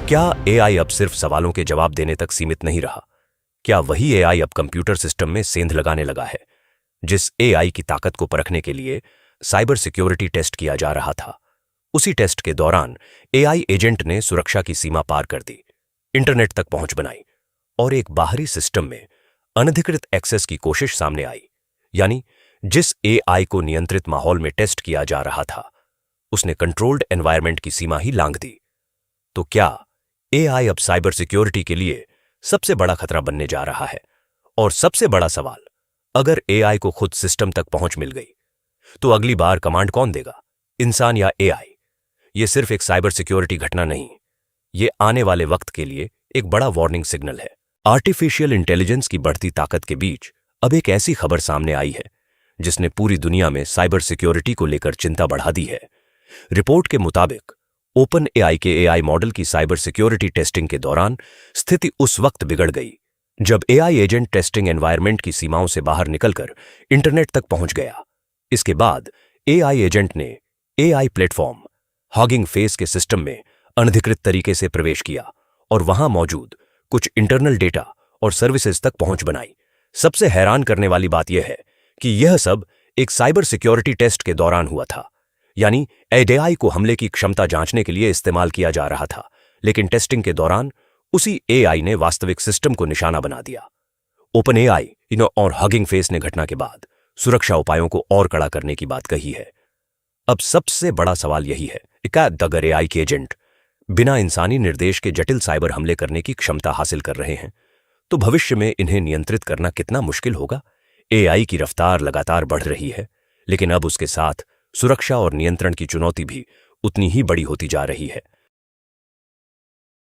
क्या एआई अब सिर्फ सवालों के जवाब देने तक सीमित नहीं रहा? क्या वही एआई अब कंप्यूटर सिस्टम में सेंध लगाने लगा है? जिस एआई की ताकत को परखने के लिए साइबर सिक्योरिटी टेस्ट किया जा रहा था, उसी टेस्ट के दौरान एआई एजेंट ने सुरक्षा की सीमा पार कर दी, इंटरनेट तक पहुंच बनाई और एक बाहरी सिस्टम में अनधिकृत एक्सेस की कोशिश सामने आई। यानी जिस एआई को नियंत्रित माहौल में टेस्ट किया जा रहा था, उसने कंट्रोल्ड एनवायरनमेंट की सीमा ही लांघ दी। तो क्या एआई अब साइबर सिक्योरिटी के लिए सबसे बड़ा खतरा बनने जा रहा है? और सबसे बड़ा सवाल, अगर एआई को खुद सिस्टम तक पहुंच मिल गई, तो अगली बार कमांड कौन देगा, इंसान या एआई? यह सिर्फ एक साइबर सिक्योरिटी घटना नहीं, यह आने वाले वक्त के लिए एक बड़ा वार्निंग सिग्नल है। आर्टिफिशियल इंटेलिजेंस की बढ़ती ताकत के बीच अब एक ऐसी खबर सामने आई है जिसने पूरी दुनिया में साइबर सिक्योरिटी को लेकर चिंता बढ़ा दी है। रिपोर्ट के मुताबिक ओपन एआई के एआई मॉडल की साइबर सिक्योरिटी टेस्टिंग के दौरान स्थिति उस वक्त बिगड़ गई जब एआई एजेंट टेस्टिंग एनवायरनमेंट की सीमाओं से बाहर निकलकर इंटरनेट तक पहुंच गया। इसके बाद एआई एजेंट ने एआई प्लेटफॉर्म हगिंग फेस के सिस्टम में अनधिकृत तरीके से प्रवेश किया और वहां मौजूद कुछ इंटरनल डेटा और सर्विसेज तक पहुंच बनाई। सबसे हैरान करने वाली बात यह है कि यह सब एक साइबर सिक्योरिटी टेस्ट के दौरान हुआ था, यानी एआई को हमले की क्षमता जांचने के लिए इस्तेमाल किया जा रहा था, लेकिन टेस्टिंग के दौरान उसी एआई ने वास्तविक सिस्टम को निशाना बना दिया। ओपन एआई और हगिंग फेस ने घटना के बाद सुरक्षा उपायों को और कड़ा करने की बात कही है। अब सबसे बड़ा सवाल यही है, क्या अगर एआई के एजेंट बिना इंसानी निर्देश के जटिल साइबर हमले करने की क्षमता हासिल कर रहे हैं, तो भविष्य में इन्हें नियंत्रित करना कितना मुश्किल होगा? एआई की रफ्तार लगातार बढ़ रही है, लेकिन अब उसके साथ सुरक्षा और नियंत्रण की चुनौती भी उतनी ही बड़ी होती जा रही है।